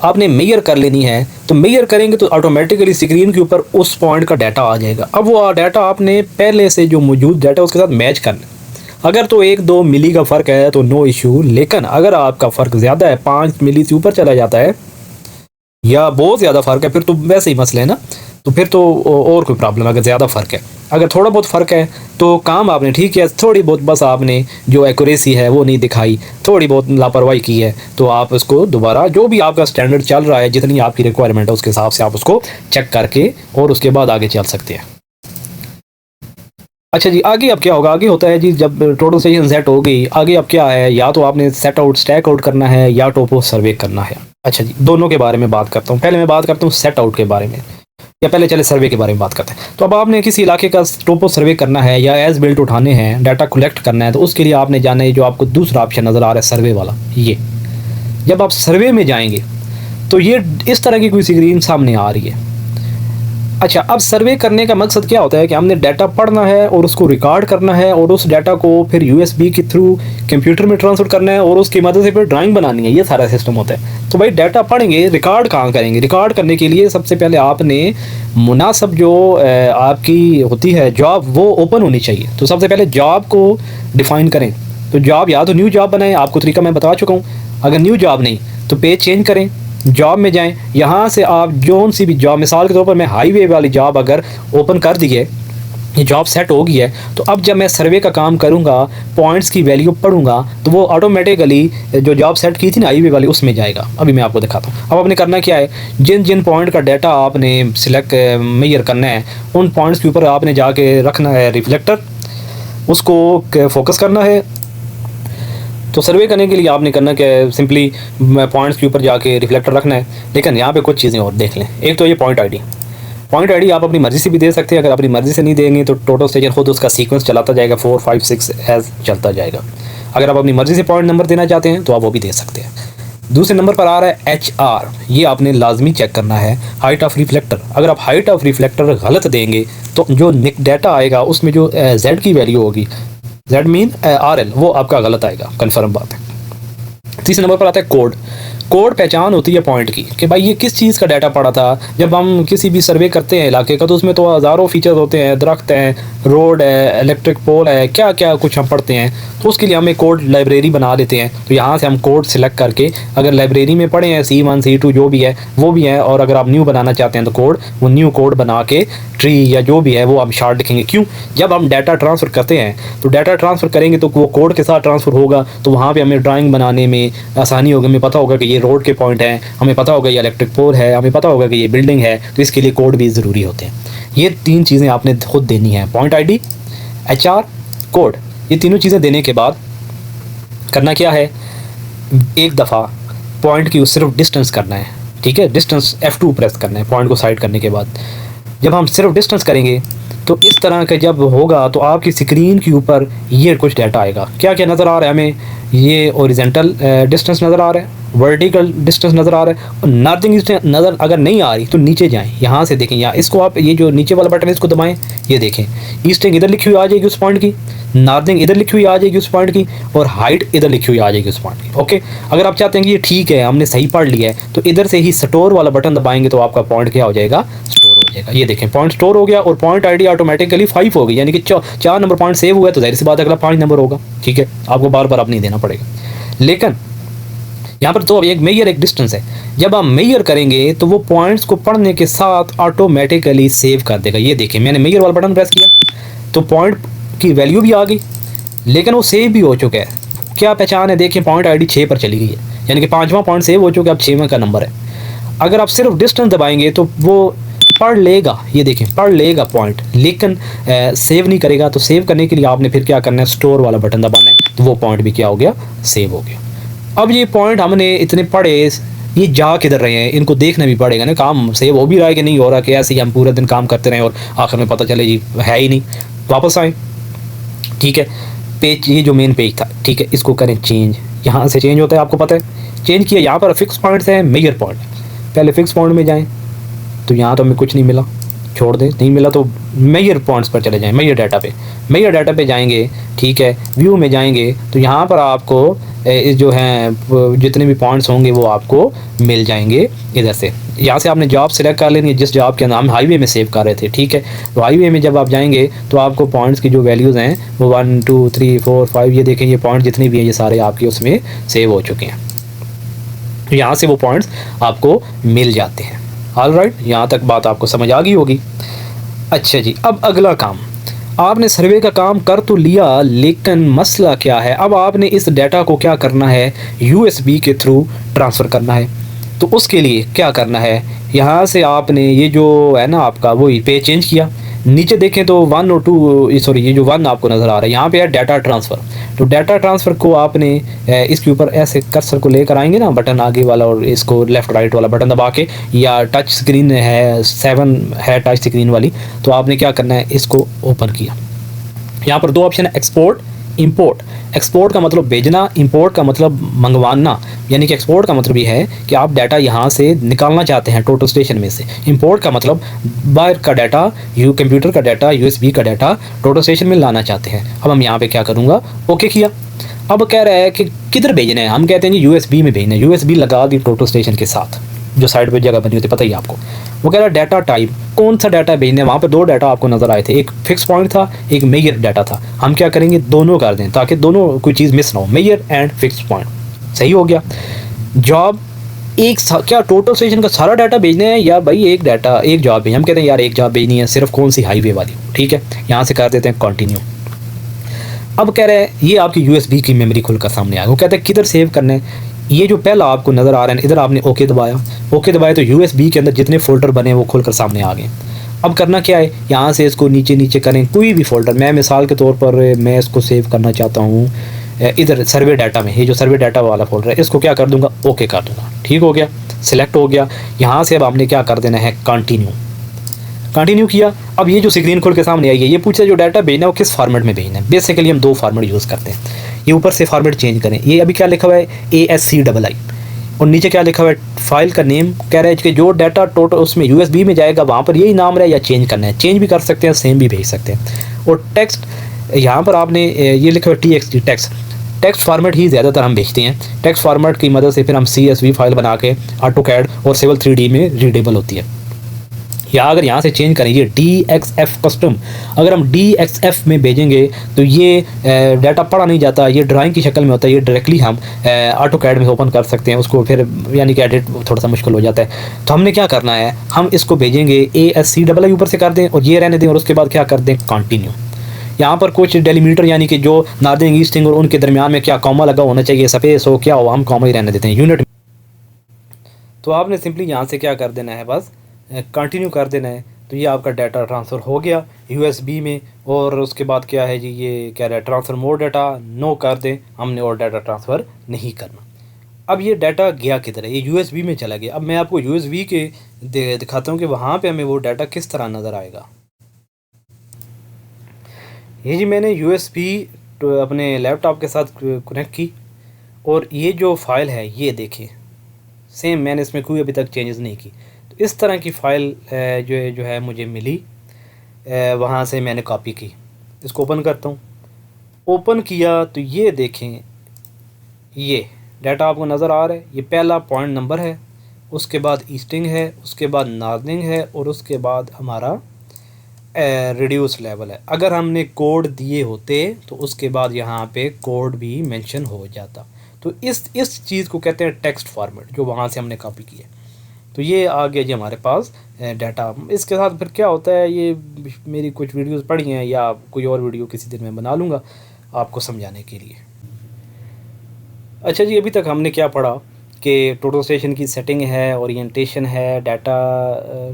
आपने मेजर कर लेनी है, तो मेजर करेंगे तो ऑटोमेटिकली स्क्रीन के ऊपर उस पॉइंट का डाटा आ जाएगा। अब वो डाटा आपने पहले से जो मौजूद डाटा उसके साथ मैच करना है। अगर तो 1-2 मिली का फ़र्क है तो नो इशू, लेकिन अगर आपका फ़र्क ज़्यादा है, 5 मिली से ऊपर चला जाता है या बहुत ज़्यादा फ़र्क है, फिर तो वैसे ही मसले है ना, तो फिर तो और कोई प्रॉब्लम। अगर ज़्यादा फ़र्क है, अगर थोड़ा बहुत फ़र्क है तो काम आपने ठीक किया, थोड़ी बहुत बस आपने जो एक्यूरेसी है वो नहीं दिखाई, थोड़ी बहुत लापरवाही की है, तो आप उसको दोबारा जो भी आपका स्टैंडर्ड चल रहा है, जितनी आपकी रिक्वायरमेंट है उसके हिसाब से आप उसको चेक करके और उसके बाद आगे चल सकते हैं। अच्छा जी, आगे अब क्या होगा? आगे होता है जी जब टोटल स्टेशन सेट हो गई, आगे अब क्या है? या तो आपने सेट आउट स्टैक आउट करना है या टोपो सर्वे करना है। अच्छा जी, दोनों के बारे में बात करता हूँ। पहले मैं बात करता हूँ सेट आउट के बारे में, या पहले चले सर्वे के बारे में बात करते हैं। तो अब आपने किसी इलाके का टोपो सर्वे करना है या एज बिल्ट उठाने हैं, डाटा कलेक्ट करना है, तो उसके लिए आपने जाना है जो आपको दूसरा ऑप्शन नज़र आ रहा है सर्वे वाला। ये जब आप सर्वे में जाएंगे तो ये इस तरह की कोई स्क्रीन सामने आ रही है। अच्छा, अब सर्वे करने का मकसद क्या होता है कि हमने डाटा पढ़ना है और उसको रिकॉर्ड करना है और उस डाटा को फिर USB के थ्रू कंप्यूटर में ट्रांसफ़र करना है और उसकी मदद से फिर ड्राइंग बनानी है। ये सारा सिस्टम होता है। तो भाई डाटा पढ़ेंगे, रिकॉर्ड कहाँ करेंगे? रिकॉर्ड करने के लिए सबसे पहले आपने मुनासिब जो आपकी होती है जॉब वो ओपन होनी चाहिए। तो सबसे पहले जॉब को डिफ़ाइन करें। तो जॉब या तो न्यू जॉब बनाएं, आपको तरीका मैं बता चुका हूँ। अगर न्यू जॉब नहीं तो पेज चेंज करें, जॉब में जाएं, यहाँ से आप जोन सी भी जॉब, मिसाल के तौर पर मैं हाईवे वाली जॉब अगर ओपन कर दी है, ये जॉब सेट हो गई है, तो अब जब मैं सर्वे का काम करूँगा, पॉइंट्स की वैल्यू पढ़ूंगा, तो वो ऑटोमेटिकली जो जॉब सेट की थी ना हाईवे वाली उसमें जाएगा। अभी मैं आपको दिखाता हूँ। अब आपने करना क्या है, जिन जिन पॉइंट का डाटा आपने सिलेक्ट मेजर करना है, उन पॉइंट्स के ऊपर आपने जाके रखना है रिफ्लेक्टर, उसको फोकस करना है। तो सर्वे करने के लिए आपने करना क्या है, सिंपली पॉइंट्स के ऊपर जाके रिफ्लेक्टर रखना है। लेकिन यहाँ पे कुछ चीज़ें और देख लें। एक तो ये पॉइंट आईडी, पॉइंट आईडी आप अपनी मर्ज़ी से भी दे सकते हैं। अगर अपनी मर्ज़ी से नहीं देंगे तो टोटल स्टेशन खुद उसका सीक्वेंस चलाता जाएगा, 4 5 6 एज चलता जाएगा। अगर आप अपनी मर्ज़ी से पॉइंट नंबर देना चाहते हैं तो आप वो भी दे सकते हैं। दूसरे नंबर पर आ रहा है HR। ये आपने लाजमी चेक करना है, हाइट ऑफ रिफ्लेक्टर। अगर आप हाइट ऑफ रिफ्लेक्टर गलत देंगे तो जो डाटा आएगा उसमें जो Z की वैल्यू होगी, Z मीन RL, वो आपका गलत आएगा, कन्फर्म बात है। तीसरे नंबर पर आता है कोड। कोड पहचान होती है पॉइंट की कि भाई ये किस चीज़ का डाटा पड़ा था। जब हम किसी भी सर्वे करते हैं इलाके का तो उसमें तो हज़ारों फीचर्स होते हैं, दरख्त हैं, रोड है, इलेक्ट्रिक पोल है, क्या क्या कुछ हम पढ़ते हैं। तो उसके लिए हम एक कोड लाइब्रेरी बना देते हैं। तो यहाँ से हम कोड सिलेक्ट करके, अगर लाइब्रेरी में पढ़े हैं C1 C2 जो भी है वो भी है, और अगर आप न्यू बनाना चाहते हैं तो कोड, वो न्यू कोड बना के ट्री या जो भी है वो आप शार्ट लिखेंगे। क्यों? जब हम डाटा ट्रांसफ़र करते हैं तो डाटा ट्रांसफ़र करेंगे तो वो कोड के साथ ट्रांसफ़र होगा, तो वहाँ पर हमें ड्राइंग बनाने में आसानी होगी। हमें पता होगा कि ये रोड के पॉइंट हैं, हमें पता होगा ये इलेक्ट्रिक पोल है, हमें पता होगा कि ये बिल्डिंग है। तो इसके लिए कोड भी ज़रूरी होते हैं। ये 3 चीज़ें आपने खुद देनी है, पॉइंट आईडी, HR, कोड। ये तीनों चीज़ें देने के बाद करना क्या है, एक दफ़ा पॉइंट की सिर्फ डिस्टेंस करना है, ठीक है। डिस्टेंस F2 प्रेस करना है पॉइंट को साइड करने के बाद। जब हम सिर्फ डिस्टेंस करेंगे तो इस तरह का जब होगा तो आपकी स्क्रीन के ऊपर ये कुछ डाटा आएगा। क्या क्या नज़र आ रहा है हमें, ये ओरिजेंटल डिस्टेंस नज़र आ रहा है, वर्टिकल डिस्टेंस नज़र आ रहा है, और नॉर्थिंग डिस्टेंस नज़र अगर नहीं आ रही तो नीचे जाएं, यहाँ से देखें, यहाँ इसको आप ये जो नीचे वाला बटन है इसको दबाएं, ये देखें ईस्टिंग इधर लिखी हुई आ जाएगी उस पॉइंट की, नॉर्थिंग इधर लिखी हुई आ जाएगी उस पॉइंट की, और हाइट इधर लिखी हुई आ जाएगी उस पॉइंट की। ओके, अगर आप चाहते हैं कि ये ठीक है, हमने सही पढ़ लिया है, तो इधर से ही स्टोर वाला बटन दबाएंगे तो आपका पॉइंट क्या हो जाएगा, स्टोर हो जाएगा। ये देखें पॉइंट स्टोर हो गया और पॉइंट आईडी ऑटोमेटिकली 5 हो गई, यानी कि 4 नंबर पॉइंट सेव हुआ है, तो जाहिर सी बात है अगला 5 नंबर होगा, ठीक है। आपको बार बार अब नहीं देना पड़ेगा। लेकिन यहाँ पर तो एक मेजर एक डिस्टेंस है, जब आप मेजर करेंगे तो वो पॉइंट्स को पढ़ने के साथ ऑटोमेटिकली सेव कर देगा। ये देखिए मैंने मेजर वाला बटन प्रेस किया तो पॉइंट की वैल्यू भी आ गई, लेकिन वो सेव भी हो चुका है। क्या पहचान है, देखिए पॉइंट आईडी 6 पर चली गई है, यानी कि 5वां पॉइंट सेव हो चुका है, अब 6वें का नंबर है। अगर आप सिर्फ डिस्टेंस दबाएंगे तो वो पढ़ लेगा, ये देखें पढ़ लेगा पॉइंट, लेकिन सेव नहीं करेगा। तो सेव करने के लिए आपने फिर क्या करना है, स्टोर वाला बटन दबाना है, तो वो पॉइंट भी क्या हो गया, सेव हो गया। अब ये पॉइंट हमने इतने पढ़े, ये जा किधर रहे हैं, इनको देखना भी पड़ेगा ना, काम सेव हो भी रहा है कि नहीं हो रहा, कि ऐसे ही हम पूरे दिन काम करते रहें और आखिर में पता चले जी है ही नहीं। वापस आएँ, ठीक है, पेज, ये जो मेन पेज था, ठीक है, इसको करें चेंज। यहाँ से चेंज होता है, आपको पता है, चेंज किया। यहाँ पर फिक्स पॉइंट्स हैं, मेजर पॉइंट, पहले फिक्स पॉइंट में जाएँ तो यहाँ तो हमें कुछ नहीं मिला, छोड़ दें, नहीं मिला तो मेजर पॉइंट्स पर चले जाएं, मेजर डाटा पे जाएंगे, ठीक है। व्यू में जाएंगे तो यहाँ पर आपको जो हैं जितने भी पॉइंट्स होंगे वो आपको मिल जाएंगे इधर से। यहाँ से आपने जॉब सिलेक्ट कर लेनी है, जिस जॉब के नाम हाईवे में सेव कर रहे थे, ठीक है। तो हाईवे में जब आप जाएंगे तो आपको पॉइंट्स की जो वैल्यूज़ हैं वो 1 2 3 4 5, ये देखें ये पॉइंट जितने भी हैं ये सारे आपके उसमें सेव हो चुके हैं। तो यहाँ से वो पॉइंट्स आपको मिल जाते हैं। ऑल राइट, यहाँ तक बात आपको समझ आ गई होगी। अच्छा जी, अब अगला काम, आपने सर्वे का काम कर तो लिया, लेकिन मसला क्या है, अब आपने इस डाटा को क्या करना है, USB के थ्रू ट्रांसफ़र करना है। तो उसके लिए क्या करना है, यहाँ से आपने ये जो है ना आपका वही पेज चेंज किया, नीचे देखें तो 1 और 2 सॉरी ये जो 1 आपको नज़र आ रहा है, यहाँ पे है डाटा ट्रांसफ़र। तो डाटा ट्रांसफ़र को आपने इसके ऊपर ऐसे कर्सर को लेकर आएंगे ना, बटन आगे वाला, और इसको लेफ़्ट राइट वाला बटन दबा के, या टच स्क्रीन है 7 है टच स्क्रीन वाली, तो आपने क्या करना है, इसको ओपन किया। यहाँ पर 2 ऑप्शन है, एक्सपोर्ट, इंपोर्ट। एक्सपोर्ट का मतलब भेजना, इंपोर्ट का मतलब मंगवाना, यानी कि एक्सपोर्ट का मतलब ये है कि आप डाटा यहाँ से निकालना चाहते हैं टोटल स्टेशन में से। इंपोर्ट का मतलब बाहर का डाटा, कंप्यूटर का डाटा, USB का डाटा टोटल स्टेशन में लाना चाहते हैं। अब हम यहाँ पे क्या करूँगा, ओके किया। अब कह रहा है कि किधर भेजना है, हम कहते हैं जी USB में भेजना है। USB लगा दी टोटल स्टेशन के साथ, जो साइड पर जगह बनी होती है, पता ही आपको। वो कह रहा है डाटा टाइप, कौन सा डाटा भेजना है। वहाँ पे 2 डाटा आपको नज़र आए थे, एक फिक्स पॉइंट था, एक मेजर डाटा था। हम क्या करेंगे, दोनों कर दें ताकि दोनों कोई चीज़ मिस ना हो, मेजर एंड फिक्स पॉइंट। सही हो गया। जॉब, एक क्या टोटल स्टेशन का सारा डाटा भेजना है, या भाई एक डाटा एक जॉब भेजना। हम कहते हैं यार एक जॉब भेजनी है, सिर्फ कौन सी, हाईवे वाली, ठीक है। यहाँ से कर देते हैं कंटिन्यू। अब कह रहे हैं ये आपकी USB की मेमोरी खुलकर सामने आएगा। वो कहते हैं किधर सेव करना है, ये जो पहला आपको नज़र आ रहा है, इधर आपने ओके दबाया, ओके दबाया तो USB के अंदर जितने फ़ोल्डर बने हैं वो खुलकर सामने आ गए। अब करना क्या है, यहाँ से इसको नीचे नीचे करें, कोई भी फ़ोल्डर। मैं मिसाल के तौर पर मैं इसको सेव करना चाहता हूँ इधर सर्वे डाटा में, ये जो सर्वे डाटा वाला फोल्डर है, इसको क्या कर दूँगा, ओके कर दूँगा। ठीक हो गया, सिलेक्ट हो गया। यहाँ से अब आपने क्या कर देना है, कंटिन्यू। कंटिन्यू किया। अब ये जो स्क्रीन खोल के सामने आई है, ये पूछा जो डाटा भेजना है वो किस फॉर्मेट में भेजना है। बेसिकली हम 2 फॉर्मेट यूज़ करते हैं। ये ऊपर से फॉर्मेट चेंज करें, ये अभी क्या लिखा हुआ है ASCII, और नीचे क्या लिखा हुआ है फाइल का नेम। कह रहा है कि जो डाटा टोटल उसमें USB में जाएगा वहाँ पर यही नाम रहे या चेंज करना है। चेंज भी कर सकते हैं, सेम भी भेज सकते हैं। और टेक्स्ट यहाँ पर आपने ये लिखा हुआ TXT टेक्स्ट फॉर्मेट ही ज़्यादातर हम भेजते हैं। टेक्स्ट फॉर्मेट की मदद से फिर हम CSV फाइल बना के AutoCAD और Civil 3D में रीडेबल होती है। या अगर यहाँ से चेंज करें ये DXF कस्टम, अगर हम DXF में भेजेंगे तो ये डाटा पढ़ा नहीं जाता, ये ड्राइंग की शक्ल में होता है। ये डायरेक्टली हम AutoCAD में ओपन कर सकते हैं उसको, फिर यानी कि एडिट थोड़ा सा मुश्किल हो जाता है। तो हमने क्या करना है, हम इसको भेजेंगे ASCII ऊपर से कर दें और ये रहने दें, और उसके बाद क्या कर दें कंटिन्यू। यहाँ पर कुछ डेलीमीटर यानी कि जो नॉर्दर्न ईस्टिंग और उनके दरमियान में क्या कॉमा लगा होना चाहिए, स्पेस हो क्या हो, हम कॉमा ही रहने देते हैं यूनिट। तो आपने सिंपली यहाँ से क्या कर देना है, बस कंटिन्यू कर देना है। तो ये आपका डाटा ट्रांसफ़र हो गया USB में। और उसके बाद क्या है जी, ये कह रहा है ट्रांसफ़र मोर डाटा, नो कर दें हमने, और डाटा ट्रांसफ़र नहीं करना। अब ये डाटा गया किधर है, ये USB में चला गया। अब मैं आपको USB के दिखाता हूँ कि वहाँ पे हमें वो डाटा किस तरह नज़र आएगा। ये जी मैंने USB तो अपने लैपटॉप के साथ कनेक्ट की, और ये जो फ़ाइल है ये देखिए सेम, मैंने इसमें कोई अभी तक चेंजेस नहीं की। तो इस तरह की फ़ाइल जो है मुझे मिली, वहाँ से मैंने कॉपी की। इसको ओपन करता हूँ। ओपन किया तो ये देखें, ये डाटा आपको नज़र आ रहा है। ये पहला पॉइंट नंबर है, उसके बाद ईस्टिंग है, उसके बाद नॉर्दर्निंग है, और उसके बाद हमारा रिड्यूस लेवल है। अगर हमने कोड दिए होते तो उसके बाद यहाँ पे कोड भी मेंशन हो जाता। तो इस चीज़ को कहते हैं टेक्स्ट फॉर्मेट, जो वहाँ से हमने कॉपी किया। तो ये आ गया जी हमारे पास डाटा। इसके साथ फिर क्या होता है, ये मेरी कुछ वीडियोस पड़ी हैं, या कोई और वीडियो किसी दिन मैं बना लूँगा आपको समझाने के लिए। अच्छा जी, अभी तक हमने क्या पढ़ा कि टोटल स्टेशन की सेटिंग है, ओरिएंटेशन है, डाटा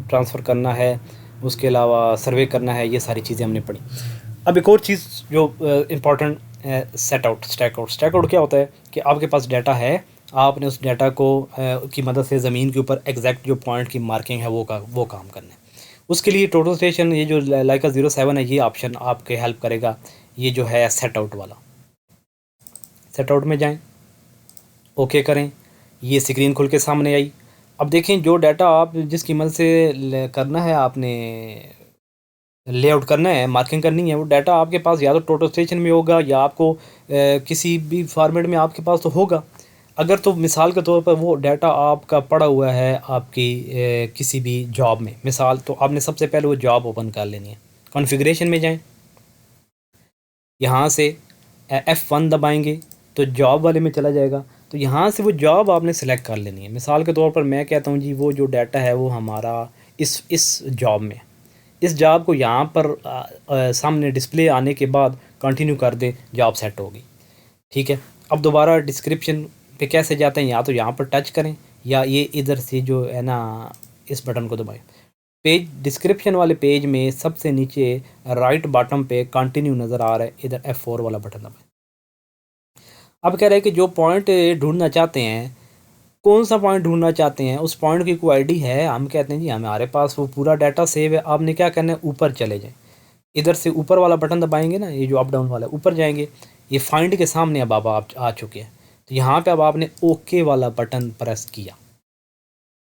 ट्रांसफ़र करना है, उसके अलावा सर्वे करना है, ये सारी चीज़ें हमने पढ़ी। अब एक और चीज़ जो important, set out stack out. Stack out क्या होता है कि आपके पास डाटा है, आपने उस डाटा को की मदद से ज़मीन के ऊपर एग्जैक्ट जो पॉइंट की मार्किंग है वो काम करना है। उसके लिए टोटल स्टेशन ये जो लाइका 07 है, ये ऑप्शन आपके हेल्प करेगा। ये जो है सेट आउट वाला, सेट आउट में जाएं, ओके करें, ये स्क्रीन खुल के सामने आई। अब देखें जो डाटा आप जिसकी मदद से करना है, आपने लेआउट करना है, मार्किंग करनी है, वो डाटा आपके पास या तो टोटल स्टेशन में होगा या आपको किसी भी फॉर्मेट में आपके पास तो होगा। अगर तो मिसाल के तौर पर वो डाटा आपका पड़ा हुआ है आपकी किसी भी जॉब में मिसाल, तो आपने सबसे पहले वो जॉब ओपन कर लेनी है। कॉन्फ़िगरेशन में जाएं, यहाँ से F1 दबाएंगे तो जॉब वाले में चला जाएगा। तो यहाँ से वो जॉब आपने सेलेक्ट कर लेनी है। मिसाल के तौर पर मैं कहता हूँ जी, वो जो डाटा है वो हमारा इस जॉब में, इस जॉब को यहाँ पर सामने डिस्प्ले आने के बाद कंटिन्यू कर दें, जॉब सेट होगी। ठीक है। अब दोबारा डिस्क्रिप्शन पे कैसे जाते हैं, या तो यहाँ पर टच करें या ये इधर से जो है ना इस बटन को दबाएं। पेज डिस्क्रिप्शन वाले पेज में सबसे नीचे राइट बॉटम पे कंटिन्यू नज़र आ रहा है, इधर F4 वाला बटन दबाएं। अब कह रहे हैं कि जो पॉइंट ढूंढना चाहते हैं, कौन सा पॉइंट ढूंढना चाहते हैं, उस पॉइंट की कोई आईडी है। हम कहते हैं जी हमारे पास वो पूरा डाटा सेव है। आपने क्या करना है, ऊपर चले जाएं, इधर से ऊपर वाला बटन दबाएंगे ना, ये जो अप डाउन वाला, ऊपर जाएंगे, ये फाइंड के सामने अब आप आ चुके हैं। तो यहाँ पे अब आपने ओके वाला बटन प्रेस किया।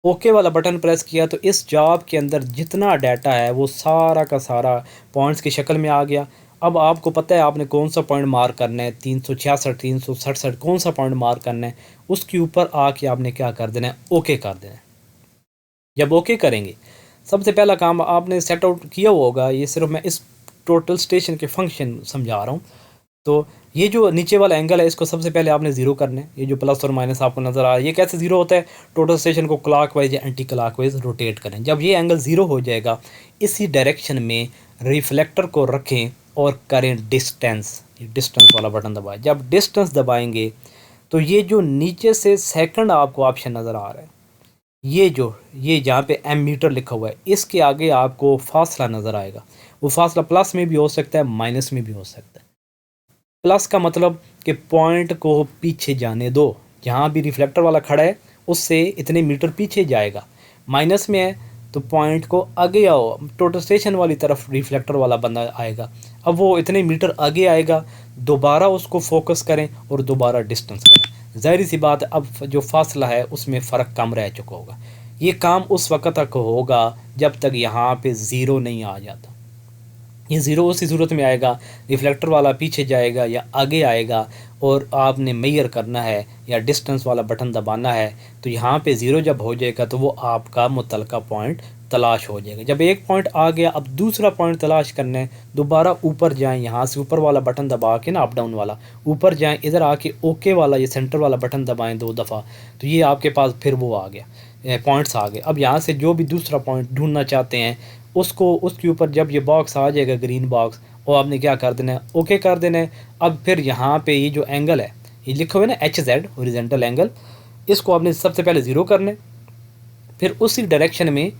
ओके वाला बटन प्रेस किया तो इस जॉब के अंदर जितना डाटा है वो सारा का सारा पॉइंट्स की शक्ल में आ गया। अब आपको पता है आपने कौन सा पॉइंट मार्क करना है, 366 367 कौन सा पॉइंट मार्क करना है, उसके ऊपर आके आपने क्या कर देना है, ओके कर देना है। जब ओके करेंगे, सबसे पहला काम आपने सेट आउट किया हुआ होगा, ये सिर्फ मैं इस टोटल स्टेशन के फंक्शन समझा रहा हूँ। तो ये जो नीचे वाला एंगल है, इसको सबसे पहले आपने ज़ीरो करना है। ये जो प्लस और माइनस आपको नज़र आ रहा है, ये कैसे ज़ीरो होता है, टोटल स्टेशन को क्लॉकवाइज या एंटी क्लॉकवाइज रोटेट करें। जब ये एंगल ज़ीरो हो जाएगा, इसी डायरेक्शन में रिफ्लेक्टर को रखें और करें डिस्टेंस, ये डिस्टेंस वाला बटन दबाएं। जब डिस्टेंस दबाएंगे तो ये जो नीचे से सेकंड आपको ऑप्शन नज़र आ रहा है, ये जहाँ पे एम मीटर लिखा हुआ है, इसके आगे आपको फासला नज़र आएगा। वो फासला प्लस में भी हो सकता है, माइनस में भी हो सकता है। प्लस का मतलब कि पॉइंट को पीछे जाने दो, जहाँ भी रिफ्लेक्टर वाला खड़ा है उससे इतने मीटर पीछे जाएगा। माइनस में है तो पॉइंट को आगे आओ, टोटल स्टेशन वाली तरफ रिफ्लेक्टर वाला बंदा आएगा। अब वो इतने मीटर आगे आएगा, दोबारा उसको फोकस करें और दोबारा डिस्टेंस करें। ज़ाहिर सी बात है अब जो फासला है उसमें फ़र्क कम रह चुका होगा। ये काम उस वक्त तक होगा जब तक यहाँ पे ज़ीरो नहीं आ जाता। ये ज़ीरो उसी सूरत में आएगा, रिफ्लेक्टर वाला पीछे जाएगा या आगे आएगा और आपने मेजर करना है या डिस्टेंस वाला बटन दबाना है। तो यहाँ पे ज़ीरो जब हो जाएगा तो वो आपका मुतलका पॉइंट तलाश हो जाएगा। जब एक पॉइंट आ गया, अब दूसरा पॉइंट तलाश करना है, दोबारा ऊपर जाएं, यहाँ से ऊपर वाला बटन दबा के ना, अप डाउन वाला, ऊपर जाएं, इधर आके ओके वाला ये सेंटर वाला बटन दबाएं 2 दफ़ा, तो ये आपके पास फिर वो आ गया, पॉइंट्स आ गए। अब यहाँ से जो भी दूसरा पॉइंट ढूंढना चाहते हैं उसको, उसके ऊपर जब ये बॉक्स आ जाएगा ग्रीन बॉक्स, और आपने क्या कर देना है, ओके कर देना है। अब फिर यहाँ पे ये जो एंगल है ये लिखा हुआ है ना HZ हॉरिजॉन्टल एंगल, इसको आपने सबसे पहले ज़ीरो करना है। फिर उसी डायरेक्शन में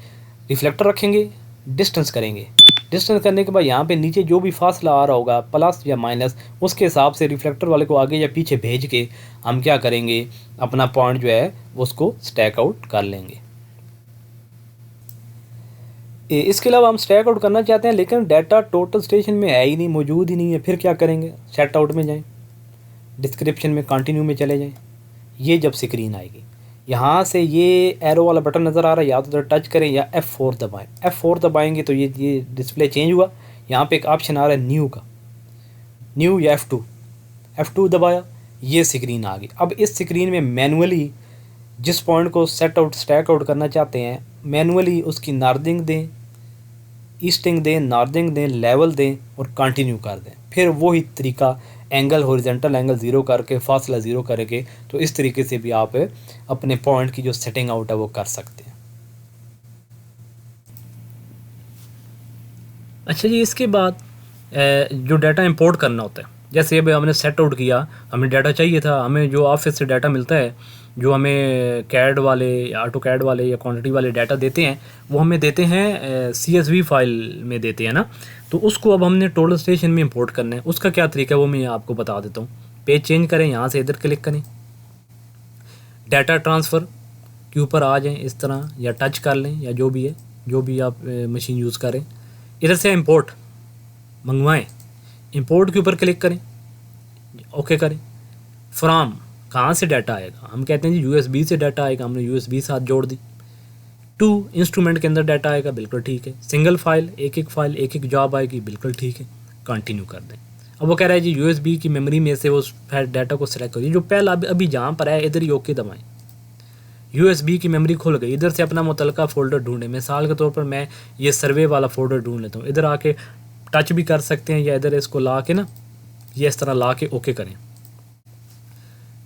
रिफ्लेक्टर रखेंगे, डिस्टेंस करेंगे। डिस्टेंस करने के बाद यहाँ पे नीचे जो भी फासला आ रहा होगा प्लस या माइनस, उसके हिसाब से रिफ्लेक्टर वाले को आगे या पीछे भेज के हम क्या करेंगे, अपना पॉइंट जो है उसको स्टैक आउट कर लेंगे। इसके अलावा हम स्टैक आउट करना चाहते हैं लेकिन डाटा टोटल स्टेशन में है ही नहीं, मौजूद ही नहीं है। फिर क्या करेंगे, सेट आउट में जाएं, डिस्क्रिप्शन में कंटिन्यू में चले जाएं। ये जब स्क्रीन आएगी, यहाँ से ये एरो वाला बटन नज़र आ रहा है, या तो टच करें या F4 दबाएं। F4 दबाएंगे तो ये डिस्प्ले चेंज हुआ। यहाँ पे एक ऑप्शन आ रहा है न्यू का, न्यू या F2 दबाया, ये स्क्रीन आ गई। अब इस स्क्रीन में मैनुअली जिस पॉइंट को सेट आउट स्टैक आउट करना चाहते हैं, मैनुअली उसकी नार्दिंग दें, ईस्टिंग दें, नॉर्दिंग दें, लेवल दें और कंटिन्यू कर दें। फिर वही तरीका एंगल हॉरिजॉन्टल एंगल ज़ीरो करके, फासला ज़ीरो करके, तो इस तरीके से भी आप अपने पॉइंट की जो सेटिंग आउट है वो कर सकते हैं। अच्छा जी, इसके बाद जो डाटा इंपोर्ट करना होता है, जैसे अभी हमने सेट आउट किया, हमें डाटा चाहिए था, हमें जो ऑफिस से डाटा मिलता है, जो हमें कैड वाले या ऑटो कैड वाले या क्वांटिटी वाले डाटा देते हैं, वो हमें देते हैं CSV फाइल में देते हैं ना। तो उसको अब हमने टोटल स्टेशन में इंपोर्ट करना है। उसका क्या तरीका है वो मैं आपको बता देता हूँ। पेज चेंज करें, यहाँ से इधर क्लिक करें, डाटा ट्रांसफ़र के ऊपर आ जाएं इस तरह, या टच कर लें, या जो भी है, जो भी आप मशीन यूज़ करें। इधर से इंपोर्ट मंगवाएं, इंपोर्ट के ऊपर क्लिक करें, ओके करें। फ्राम कहाँ से डाटा आएगा, हम कहते हैं जी USB से डाटा आएगा, हमने USB साथ जोड़ दी। टू इंस्ट्रूमेंट के अंदर डाटा आएगा, बिल्कुल ठीक है। सिंगल फाइल, एक एक जॉब आएगी, बिल्कुल ठीक है। कंटिन्यू कर दें। अब वो कह रहा है जी USB की मेमोरी में से वो डाटा को सिलेक्ट करिए, जो पहला अभी जहाँ पर है इधर ही ओके दबाएं। USB की मेमोरी खुल गई, इधर से अपना मुतलका फ़ोल्डर ढूंढें। मिसाल के तौर पर मैं ये सर्वे वाला फ़ोल्डर ढूंढ लेता हूँ, इधर आके टच भी कर सकते हैं, या इधर इसको ला के ना, ये इस तरह ला के ओके करें।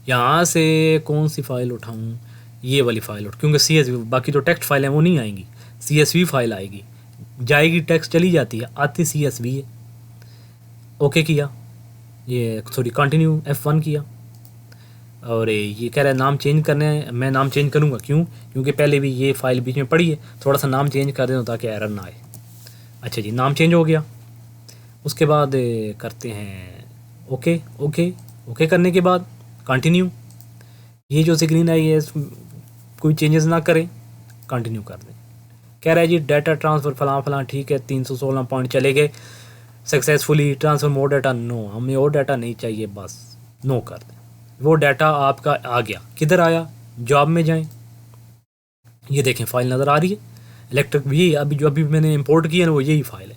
यहाँ से कौन सी फ़ाइल उठाऊँ, ये वाली फ़ाइल उठ, क्योंकि CSV, बाकी तो टेक्स्ट फाइल है वो नहीं आएंगी, CSV फाइल आएगी, जाएगी टेक्स्ट चली जाती है, आती CSV है। ओके किया, ये सॉरी कंटिन्यू F1 किया, और ये कह रहा है नाम चेंज करना है। मैं नाम चेंज करूँगा, क्यों, क्योंकि पहले भी ये फ़ाइल बीच में पड़ी है, थोड़ा सा नाम चेंज कर दें ताकि एरर ना आए। अच्छा जी, नाम चेंज हो गया। उसके बाद करते हैं ओके। ओके करने के बाद कंटिन्यू। ये जो स्क्रीन आई है कोई चेंजेस ना करें, कंटिन्यू कर दें। कह रहा है जी डाटा ट्रांसफ़र फलां ठीक है, 316 पॉइंट चले गए successfully, transfer more data, no, हमें और डाटा नहीं चाहिए, बस नो कर दें। वो डाटा आपका आ गया, किधर आया, जॉब में जाएं, ये देखें फाइल नज़र आ रही है, इलेक्ट्रिक भी अभी जो अभी मैंने इंपोर्ट किया है वो यही फ़ाइल है,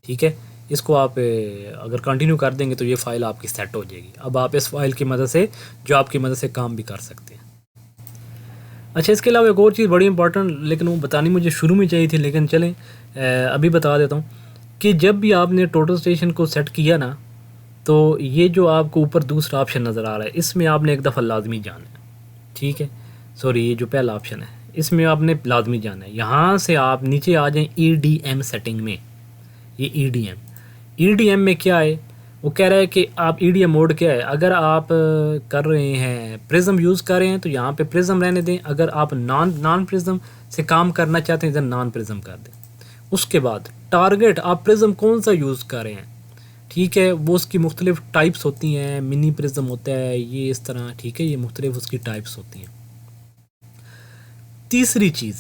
ठीक है। इसको आप अगर कंटिन्यू कर देंगे तो ये फ़ाइल आपकी सेट हो जाएगी। अब आप इस फाइल की मदद से, जॉब की मदद से काम भी कर सकते हैं। अच्छा, इसके अलावा एक और चीज़ बड़ी इंपॉर्टेंट, लेकिन वो बतानी मुझे शुरू में चाहिए थी, लेकिन चलें अभी बता देता हूँ कि जब भी आपने टोटल स्टेशन को सेट किया ना, तो ये जो आपको ऊपर दूसरा ऑप्शन नज़र आ रहा है, इसमें आपने एक दफ़ा लाजमी जाना है, ठीक है। सॉरी, ये जो पहला ऑप्शन है इसमें आपने लाजमी जाना है। यहाँ से आप नीचे आ जाएं EDM सेटिंग में। ये EDM में क्या है, वो कह रहा है कि आप EDM मोड क्या है। अगर आप कर रहे हैं प्रिज्म यूज़ कर रहे हैं तो यहाँ पे प्रिज्म रहने दें। अगर आप नॉन प्रिज्म से काम करना चाहते हैं इधर नॉन प्रिज्म कर दें। उसके बाद टारगेट, आप प्रिज्म कौन सा यूज़ कर रहे हैं, ठीक है, वो उसकी मुख्तलिफ टाइप्स होती हैं। मिनी प्रिज्म होता है ये इस तरह, ठीक है, ये मुख्तलिफ उसकी टाइप्स होती हैं। तीसरी चीज़,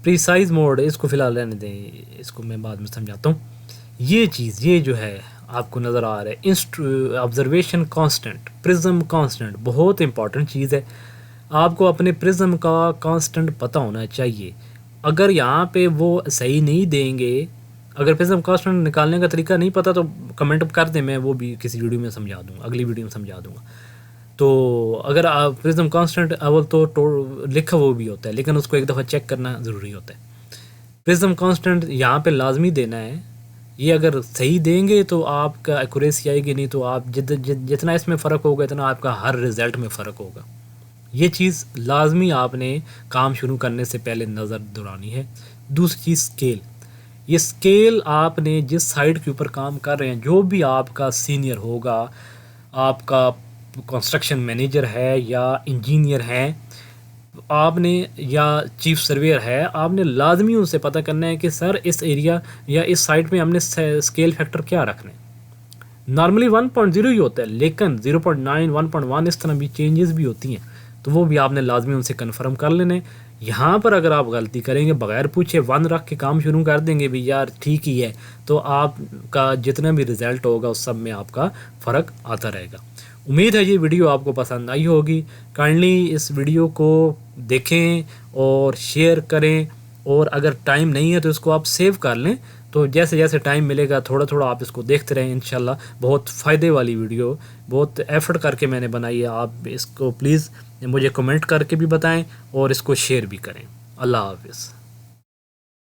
प्रिसाइज मोड इसको फ़िलहाल रहने दें, इसको मैं बाद में समझाता हूँ। ये चीज़ ये जो है आपको नज़र आ रहा है ऑब्जर्वेशन कांस्टेंट, प्रिज्म कांस्टेंट बहुत इंपॉर्टेंट चीज़ है। आपको अपने प्रिज्म का कांस्टेंट पता होना चाहिए। अगर यहाँ पे वो सही नहीं देंगे, अगर प्रिज्म कांस्टेंट निकालने का तरीका नहीं पता तो कमेंट कर दें, मैं वो भी किसी वीडियो में समझा दूँगा, अगली वीडियो में समझा दूँगा। तो अगर आप प्रिज्म कांस्टेंट अव्वल तो लिखा वो भी होता है, लेकिन उसको एक दफ़ा चेक करना ज़रूरी होता है। प्रिज्म कांस्टेंट यहाँ पे लाजमी देना है। ये अगर सही देंगे तो आपका एक्यूरेसी आएगी, नहीं तो आप जितना इसमें फ़र्क होगा इतना आपका हर रिज़ल्ट में फ़र्क होगा। ये चीज़ लाजमी आपने काम शुरू करने से पहले नज़र दौड़ानी है। दूसरी चीज़ स्केल, ये स्केल आपने जिस साइड के ऊपर काम कर रहे हैं, जो भी आपका सीनियर होगा, आपका कंस्ट्रक्शन मैनेजर है या इंजीनियर है आपने, या चीफ सर्वेयर है, आपने लाजमी उनसे पता करना है कि सर इस एरिया या इस साइट में हमने स्केल फैक्टर क्या रखना है। नॉर्मली 1.0 ही होता है, लेकिन 0.9 1.1 इस तरह भी चेंजेस भी होती हैं, तो वो भी आपने लाजमी उनसे कन्फर्म कर लेना है। यहाँ पर अगर आप गलती करेंगे बगैर पूछे 1 रख के काम शुरू कर देंगे भी यार ठीक ही है, तो आपका जितना भी रिज़ल्ट होगा उस सब में आपका फ़र्क आता रहेगा। उम्मीद है ये वीडियो आपको पसंद आई होगी। काइंडली इस वीडियो को देखें और शेयर करें, और अगर टाइम नहीं है तो इसको आप सेव कर लें, तो जैसे जैसे टाइम मिलेगा थोड़ा थोड़ा आप इसको देखते रहें। इंशाल्लाह बहुत फ़ायदे वाली वीडियो, बहुत एफ़र्ट करके मैंने बनाई है। आप इसको प्लीज़ मुझे कमेंट करके भी बताएं और इसको शेयर भी करें। अल्लाह हाफ़िज़।